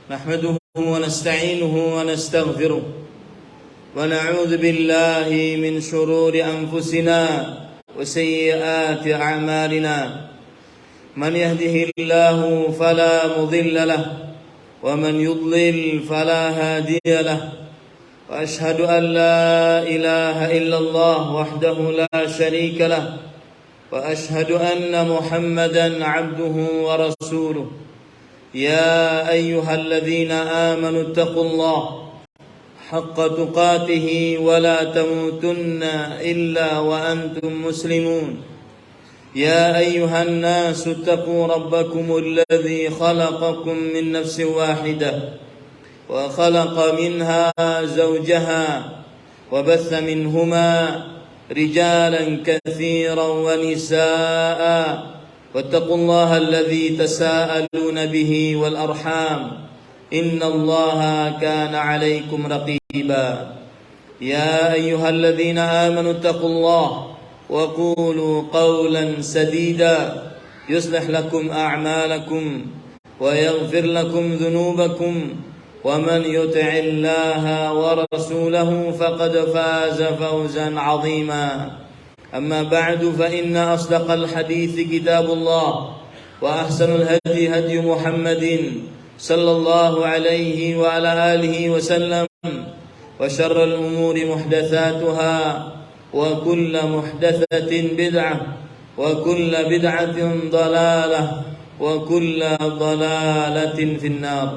نحمده ونستعينه ونستغفره ونعوذ بالله من شرور أنفسنا وسيئات أعمالنا. من يهده الله فلا مضل له ومن يضلل فلا هادي له. وأشهد أن لا إله إلا الله وحده لا شريك له وأشهد أن محمدا عبده ورسوله. يا أيها الذين آمنوا اتقوا الله حق تقاته ولا تموتن إلا وأنتم مسلمون. يا أيها الناس اتقوا ربكم الذي خلقكم من نفس واحدة وخلق منها زوجها وبث منهما رجالا كثيرا ونساء واتقوا الله الذي تساءلون به والأرحام إن الله كان عليكم رقيبا. يا أيها الذين آمنوا اتقوا الله وقولوا قولا سديدا يصلح لكم أعمالكم ويغفر لكم ذنوبكم ومن يطع الله ورسوله فقد فاز فوزا عظيما. أما بعد فإن أصدق الحديث كتاب الله وأحسن الهدي هدي محمد صلى الله عليه وعلى آله وسلم وشر الأمور محدثاتها وكل محدثة بدعة وكل بدعة ضلالة وكل ضلالة في النار.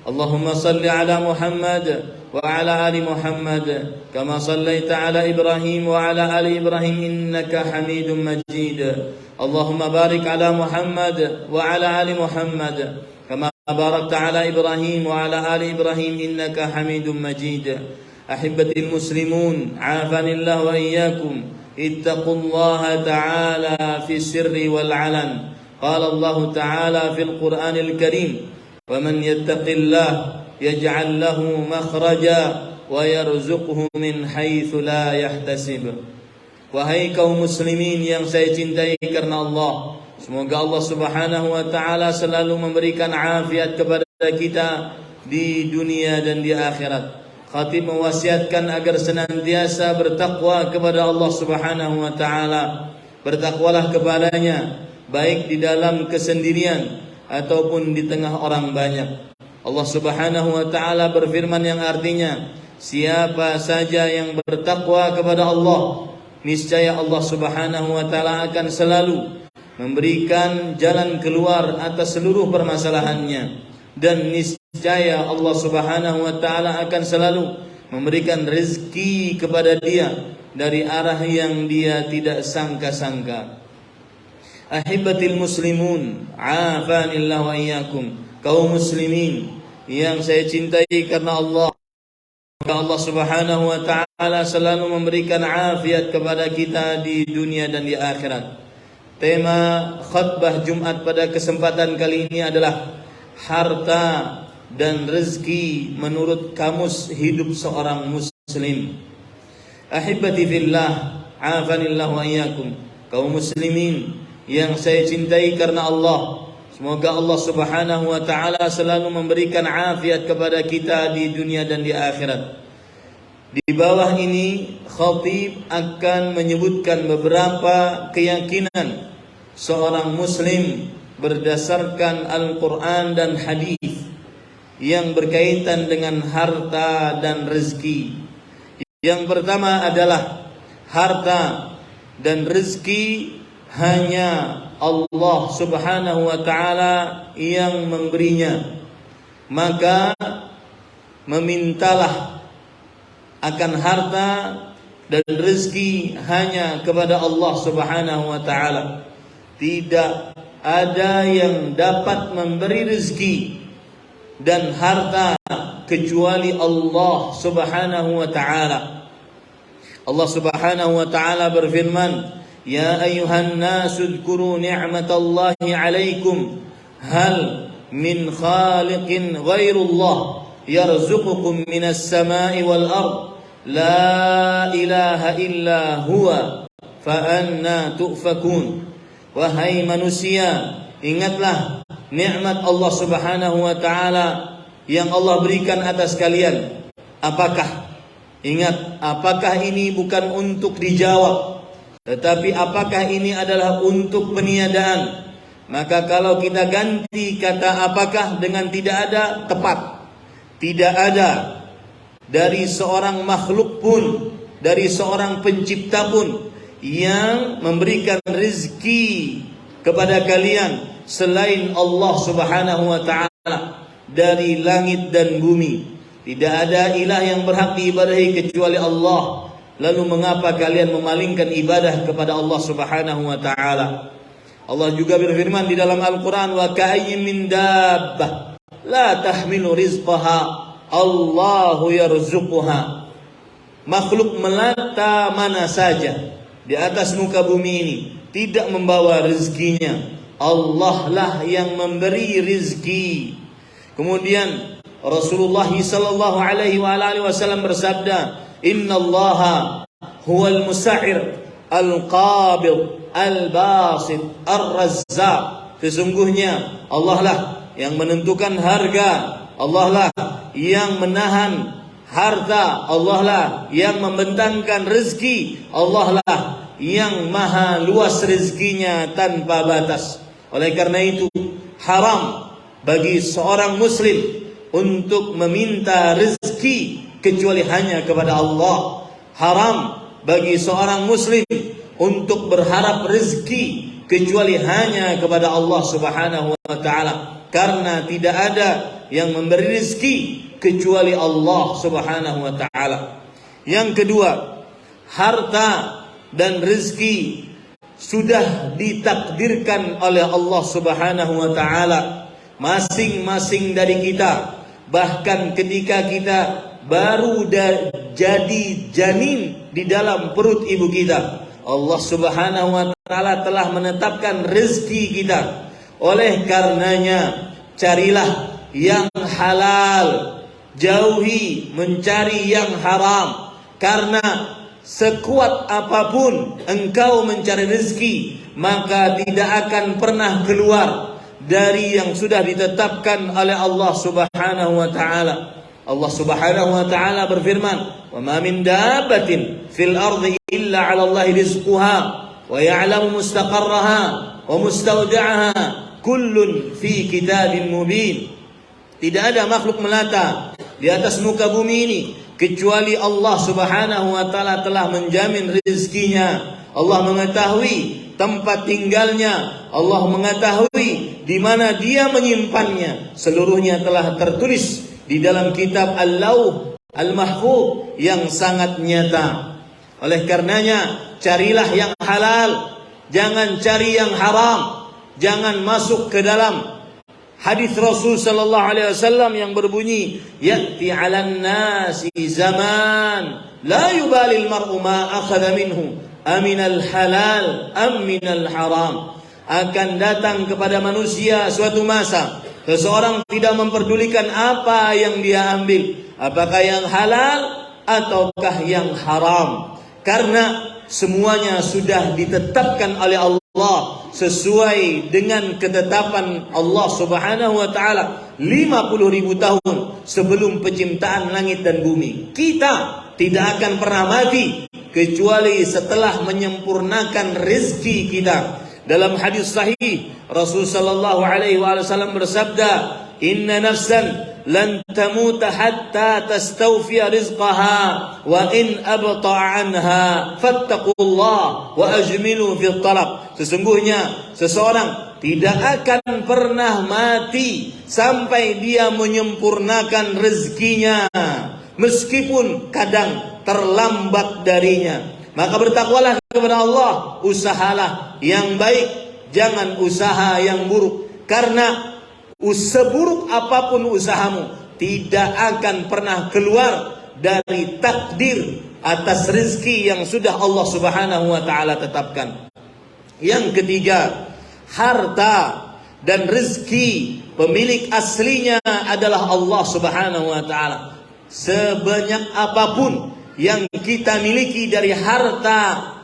اللهم صل على محمد وعلى آل محمد كما صليت على إبراهيم وعلى آل إبراهيم إنك حميد مجيد. اللهم بارك على محمد وعلى آل محمد كما باركت على إبراهيم وعلى آل إبراهيم إنك حميد مجيد. أحبتي المسلمون عافاني الله وإياكم اتقوا الله تعالى في السر والعلن. قال الله تعالى في القرآن الكريم ومن يتق الله يجعل له مخرجا ويرزقه من حيث لا يحتسب. Wahai kaum muslimin yang saya cintai karena Allah, semoga Allah Subhanahu wa taala selalu memberikan afiat kepada kita di dunia dan di akhirat. Khatib mewasiatkan agar senantiasa bertakwa kepada Allah Subhanahu wa taala. Bertakwalah kepadanya baik di dalam kesendirian ataupun di tengah orang banyak. Allah Subhanahu wa taala berfirman yang artinya, siapa saja yang bertakwa kepada Allah, niscaya Allah Subhanahu wa taala akan selalu memberikan jalan keluar atas seluruh permasalahannya, dan niscaya Allah Subhanahu wa taala akan selalu memberikan rezeki kepada dia dari arah yang dia tidak sangka-sangka. Ahibatil muslimun, afanillah wa iyyakum. Kaum muslimin yang saya cintai karena Allah, Allah Subhanahu wa taala selalu memberikan afiat kepada kita di dunia dan di akhirat. Tema khutbah Jumat pada kesempatan kali ini adalah harta dan rezeki menurut kamus hidup seorang muslim. Ahibati fillah, afanillah wa iyyakum. Kaum muslimin yang saya cintai karena Allah, semoga Allah Subhanahu wa taala selalu memberikan afiat kepada kita di dunia dan di akhirat. Di bawah ini khatib akan menyebutkan beberapa keyakinan seorang muslim berdasarkan Al-Quran dan hadis yang berkaitan dengan harta dan rezeki. Yang pertama adalah harta dan rezeki hanya Allah Subhanahu wa taala yang memberinya. Maka memintalah akan harta dan rezeki hanya kepada Allah Subhanahu wa taala. Tidak ada yang dapat memberi rezeki dan harta kecuali Allah Subhanahu wa taala. Allah Subhanahu wa taala berfirman, ya ayuhan nasu dzkuru ni'matallahi 'alaikum hal min khaliqin ghairullah yarzuqukum minas sama'i wal ard la ilaha illa huwa fa anna tu'fakun. Wahai manusia, ingatlah nikmat Allah Subhanahu wa taala yang Allah berikan atas kalian. Apakah? Ingat, apakah ini bukan untuk dijawab, tetapi apakah ini adalah untuk peniadaan. Maka kalau kita ganti kata apakah dengan tidak ada, tepat. Tidak ada dari seorang makhluk pun, dari seorang pencipta pun yang memberikan rezeki kepada kalian selain Allah Subhanahu wa ta'ala dari langit dan bumi. Tidak ada ilah yang berhak diibadahi kecuali Allah. Lalu mengapa kalian memalingkan ibadah kepada Allah Subhanahu wa ta'ala? Allah juga berfirman di dalam Al-Quran, wa ka'ayyin min dabbah la tahmilu rizqaha Allahu yarzuquha. Makhluk melata mana saja di atas muka bumi ini tidak membawa rezekinya, Allah lah yang memberi rezeki. Kemudian Rasulullah sallallahu alaihi wasallam bersabda, innallaha huwal musa'ir al-qabid al-basit ar-razzaq. Sesungguhnya Allah lah yang menentukan harga, Allah lah yang menahan harta, Allah lah yang membentangkan rezeki, Allah lah yang maha luas rezekinya tanpa batas. Oleh karena itu haram bagi seorang muslim untuk meminta rezeki kecuali hanya kepada Allah. Haram bagi seorang muslim untuk berharap rezeki kecuali hanya kepada Allah Subhanahu wa ta'ala, karena tidak ada yang memberi rezeki kecuali Allah Subhanahu wa ta'ala. Yang kedua, harta dan rezeki sudah ditakdirkan oleh Allah Subhanahu wa ta'ala masing-masing dari kita. Bahkan ketika kita baru jadi janin di dalam perut ibu kita, Allah Subhanahu wa ta'ala telah menetapkan rezeki kita. Oleh karenanya carilah yang halal, jauhi mencari yang haram. Karena sekuat apapun engkau mencari rezeki, maka tidak akan pernah keluar dari yang sudah ditetapkan oleh Allah Subhanahu wa ta'ala. Allah Subhanahu wa ta'ala berfirman, "Wa ma min dabbatin fil ardi illa 'ala Allahi rizquha wa ya'lamu mustaqarraha wa mustawda'aha kullun fi kitabin mubin." Tidak ada makhluk melata di atas muka bumi ini kecuali Allah Subhanahu wa ta'ala telah menjamin rezekinya. Allah mengetahui tempat tinggalnya, Allah mengetahui di mana dia menyimpannya. Seluruhnya telah tertulis di dalam kitab Al-Lauh Al-Mahfuz yang sangat nyata. Oleh karenanya carilah yang halal, jangan cari yang haram. Jangan masuk ke dalam hadis Rasul sallallahu alaihi wasallam yang berbunyi, ya'ti 'alan nasi zaman la yubali al-mar'u ma akhadha minhu aminal halal am minal haram. Akan datang kepada manusia suatu masa, seseorang tidak memperdulikan apa yang dia ambil, apakah yang halal ataukah yang haram, karena semuanya sudah ditetapkan oleh Allah sesuai dengan ketetapan Allah Subhanahu wa ta'ala 50.000 tahun sebelum penciptaan langit dan bumi. Kita tidak akan pernah mati kecuali setelah menyempurnakan rezeki kita. Dalam hadis sahih Rasul sallallahu alaihi wasallam bersabda, "Inna nafsan lan tamuta hatta tastawfiya rizqaha wa in abta'a anha fattaqullah wa ajmilu fi talab." Sesungguhnya seseorang tidak akan pernah mati sampai dia menyempurnakan rezekinya, meskipun kadang terlambat darinya. Maka bertakwalah kepada Allah, usahalah yang baik, jangan usaha yang buruk. Karena seburuk apapun usahamu, tidak akan pernah keluar dari takdir atas rezeki yang sudah Allah Subhanahu wa ta'ala tetapkan. Yang ketiga, harta dan rezeki pemilik aslinya adalah Allah Subhanahu wa ta'ala. Sebanyak apapun yang kita miliki dari harta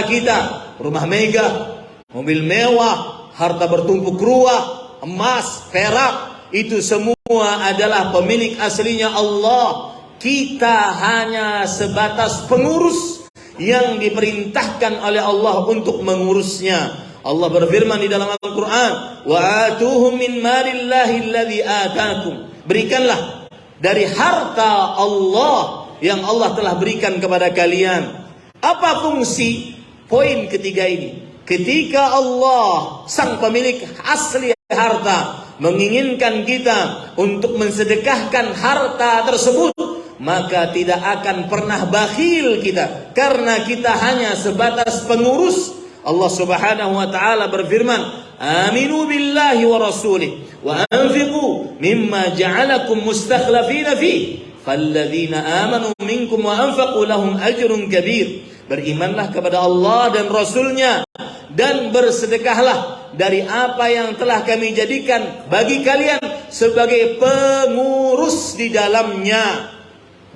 kita, rumah megah, mobil mewah, harta bertumpuk ruah, emas, perak, itu semua semua adalah pemilik aslinya Allah. Kita hanya sebatas pengurus yang diperintahkan oleh Allah untuk mengurusnya. Allah berfirman di dalam Al-Quran, wa atuhum min malillahi alladhi atakum. Berikanlah dari harta Allah yang Allah telah berikan kepada kalian. Apa fungsi poin ketiga ini? Ketika Allah sang pemilik asli harta menginginkan kita untuk mensedekahkan harta tersebut, maka tidak akan pernah bakhil kita, karena kita hanya sebatas pengurus. Allah Subhanahu wa taala berfirman, "Aminu billahi wa rasulih wa anfiqu mimma ja'alakum mustakhlafina fi, falladzina amanu minkum wa anfaqu lahum ajrun kabir." Berimanlah kepada Allah dan Rasulnya, dan bersedekahlah dari apa yang telah kami jadikan bagi kalian sebagai pengurus di dalamnya.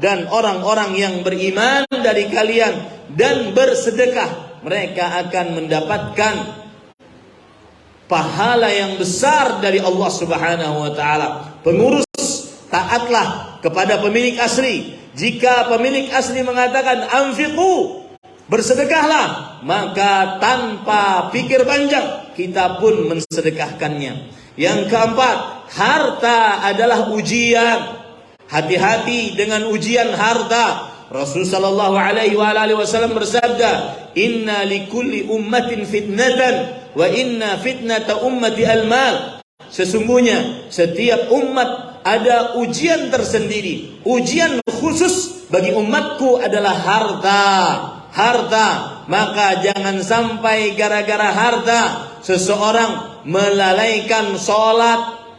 Dan orang-orang yang beriman dari kalian dan bersedekah, mereka akan mendapatkan pahala yang besar dari Allah Subhanahu wa taala. Pengurus, taatlah kepada pemilik asli. Jika pemilik asli mengatakan anfiqu, bersedekahlah, maka tanpa pikir panjang kita pun mensedekahkannya. Yang keempat, harta adalah ujian. Hati-hati dengan ujian harta. Rasul sallallahu alaihi wasallam bersabda, "Inna likulli ummatin fitnatan wa inna fitnata ummati al-mal." Sesungguhnya setiap umat ada ujian tersendiri. Ujian khusus bagi umatku adalah harta. Harta, maka jangan sampai gara-gara harta seseorang melalaikan sholat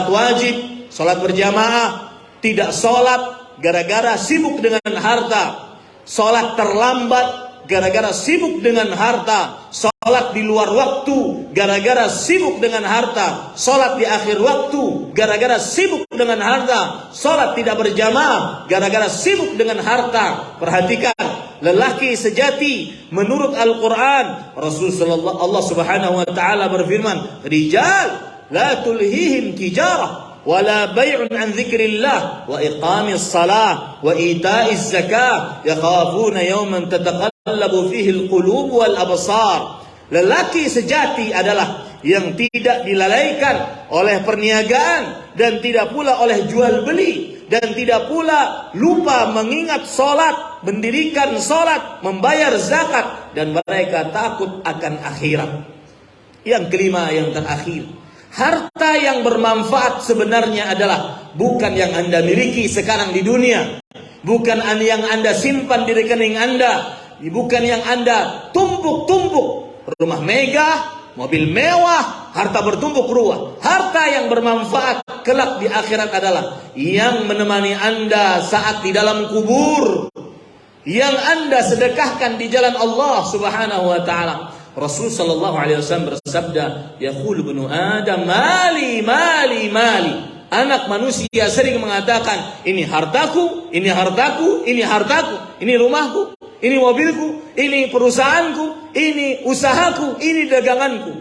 wajib, sholat berjamaah, tidak sholat gara-gara sibuk dengan harta, sholat terlambat gara-gara sibuk dengan harta, sholat di luar waktu gara-gara sibuk dengan harta, sholat di akhir waktu gara-gara sibuk dengan harta, sholat tidak berjamaah gara-gara sibuk dengan harta. Perhatikan, lelaki sejati menurut Al-Quran, Rasulullah Allah Subhanahu wa taala berfirman, "Rijal la tulhihim tijarah wala bay'un an dzikrillah wa iqamis salah wa ita'iz zakah yakhafuna yawman tataqallabu fihi al-qulub wal absar." Lelaki sejati adalah yang tidak dilalaikan oleh perniagaan, dan tidak pula oleh jual beli, dan tidak pula lupa mengingat salat, mendirikan salat, membayar zakat, dan mereka takut akan akhirat. Yang kelima, yang terakhir, harta yang bermanfaat sebenarnya adalah bukan yang Anda miliki sekarang di dunia, bukan yang Anda simpan di rekening Anda, bukan yang Anda tumpuk-tumpuk, rumah megah, mobil mewah, harta bertumpuk ruah. Harta yang bermanfaat kelak di akhirat adalah yang menemani Anda saat di dalam kubur, yang Anda sedekahkan di jalan Allah Subhanahu wa taala. Rasul sallallahu alaihi wasallam bersabda, "Yaqulu ibnu Adam, mali mali mali." Anak manusia sering mengatakan, ini hartaku, ini hartaku, ini hartaku, ini rumahku, ini mobilku, ini perusahaanku, ini usahaku, ini daganganku.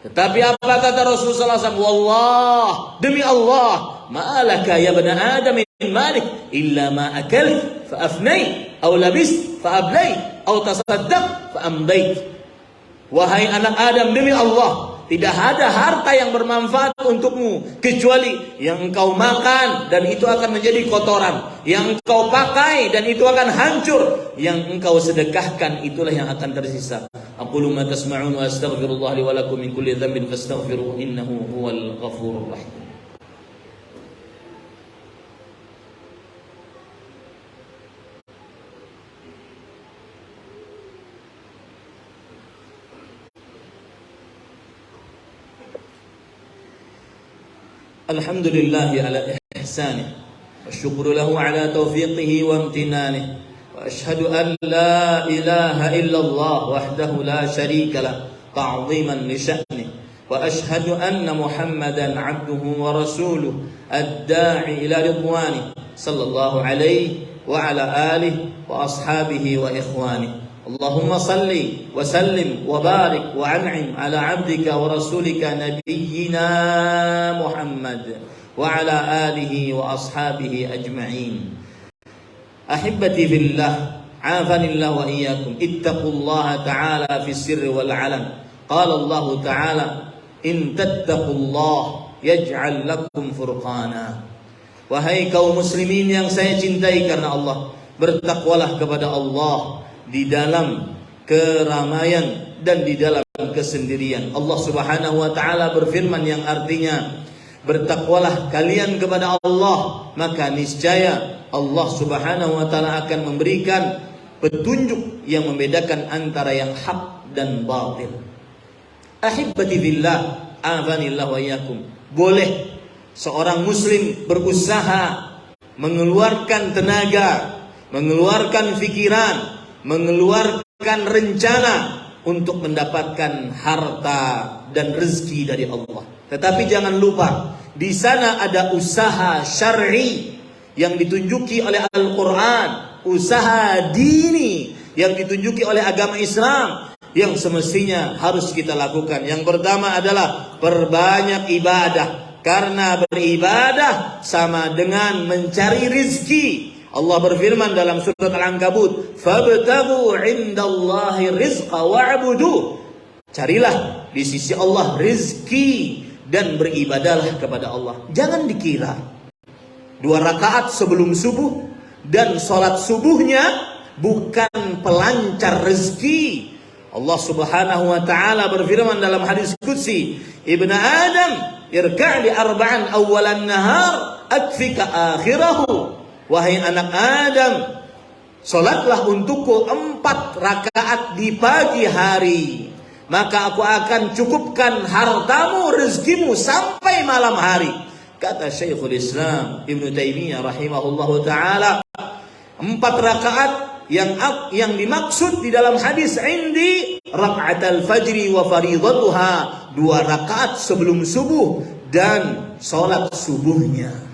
Tetapi apa kata Rasulullah SAW? Wallah, demi Allah, ma'alaka ya bani Adam min malik illa ma akalt fa afnait, aw labist fa ablait, aw tasaddaq fa amdait. Wahai anak Adam, demi Allah, tidak ada harta yang bermanfaat untukmu kecuali yang engkau makan dan itu akan menjadi kotoran, yang engkau pakai dan itu akan hancur, yang engkau sedekahkan itulah yang akan tersisa. Aqulu ma tasma'un wa astaghfirullah li wa lakum min kulli dhanbin fastaghfiruhu innahu huwal ghafurur rahim. الحمد لله على إحسانه والشكر له على توفيقه وامتنانه وأشهد أن لا إله إلا الله وحده لا شريك له تعظيما لشأنه وأشهد أن محمدا عبده ورسوله الداعي إلى رضوانه صلى الله عليه وعلى آله وأصحابه وإخوانه Allahumma salli wa sallim wa barik wa an'im ala 'abdika wa rasulika nabiyyina Muhammad wa ala alihi wa ashabihi ajma'in. Ahibbati fillah, afanillah wa iyyakum, ittaqullaha ta'ala fis sirri wal 'alan. Qala Allah ta'ala, in tattaqullah yaj'al lakum furqana. Wahai kaum muslimin yang saya cintai karena Allah, bertakwalah kepada Allah di dalam keramaian dan di dalam kesendirian. Allah Subhanahu wa taala berfirman yang artinya, bertakwalah kalian kepada Allah, maka niscaya Allah Subhanahu wa taala akan memberikan petunjuk yang membedakan antara yang hak dan batil. Ahibbati billah, afanillah wa iyyakum. Boleh seorang muslim berusaha, mengeluarkan tenaga, mengeluarkan pikiran, mengeluarkan rencana untuk mendapatkan harta dan rezeki dari Allah. Tetapi jangan lupa, di sana ada usaha syar'i yang ditunjuki oleh Al-Quran, usaha dini yang ditunjuki oleh agama Islam yang semestinya harus kita lakukan. Yang pertama adalah perbanyak ibadah, karena beribadah sama dengan mencari rezeki. Allah berfirman dalam surat Al-Ankabut, "Fabtaghu 'indallahi rizqa wa'budu." Carilah di sisi Allah rezeki dan beribadahlah kepada Allah. Jangan dikira 2 rakaat sebelum subuh dan salat subuhnya bukan pelancar rezeki. Allah Subhanahu wa taala berfirman dalam hadis qudsi, "Ibnu Adam, irka' li arba'an awwalan nahar akfika akhirahu." Wahai anak Adam, salatlah untukku 4 rakaat di pagi hari, maka aku akan cukupkan hartamu, rezekimu sampai malam hari. Kata Syekhul Islam Ibnu Taimiyah rahimahullahu taala, 4 rakaat yang dimaksud di dalam hadis indi raka'atul fajri wa faridatuha, 2 rakaat sebelum subuh dan salat subuhnya.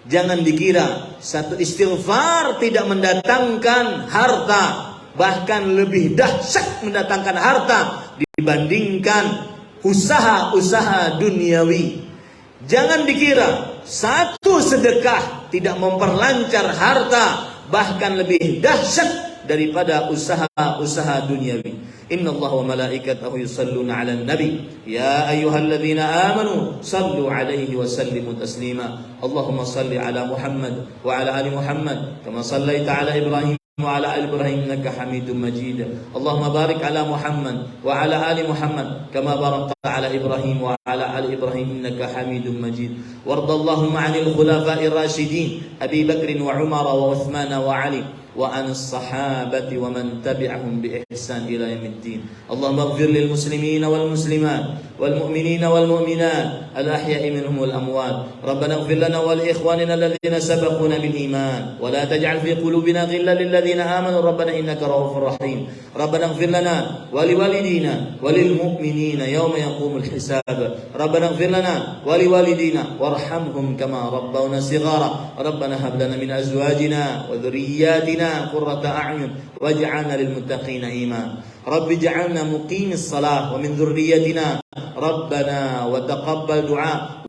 Jangan dikira satu istighfar tidak mendatangkan harta, bahkan lebih dahsyat mendatangkan harta dibandingkan usaha-usaha duniawi. Jangan dikira satu sedekah tidak memperlancar harta, bahkan lebih dahsyat daripada usaha-usaha duniawi. Inna Allah wa malaikatahu yusalluna 'alan nabi ya ayyuhalladzina amanu sallu 'alaihi wa sallimu taslima. Allahumma salli 'ala Muhammad wa 'ala ali Muhammad kama sallaita 'ala Ibrahim wa 'ala ali Ibrahim innaka Hamidum Majid. Allahumma barik 'ala Muhammad wa 'ala ali Muhammad kama barakta 'ala Ibrahim wa 'ala ali Ibrahim innaka Hamidum Majid. Wardallahumma 'anil khulafa'ir rasyidin Abi Bakr wa Umar wa Uthman wa Ali wa anis sahabati wa man tabi'ahum bi ihsan ila yaumiddin. Allahumma ighfir lil muslimin wal muslimat wal mu'minin wal mu'minat al ahya'i minhum wal amwat. Rabbana ighfir lana wa li ikhwanina alladhina sabaquna bil iman wa la taj'al fi qulubina ghillan lil ladzina amanu rabbana innaka ra'ufur rahim. Rabbana ighfir lana wa li walidina wa lil mu'minina yawma yaqumul hisab. Rabbana ighfir lana wa li walidina warhamhum kama rabbawna shighara. Rabbana hab lana min azwajina wa dhurriyyatina قرة أعين واجعلنا للمتقين إماما. رب اجعلنا مقيم الصلاة ومن ذريتنا ربنا وتقبل دعاء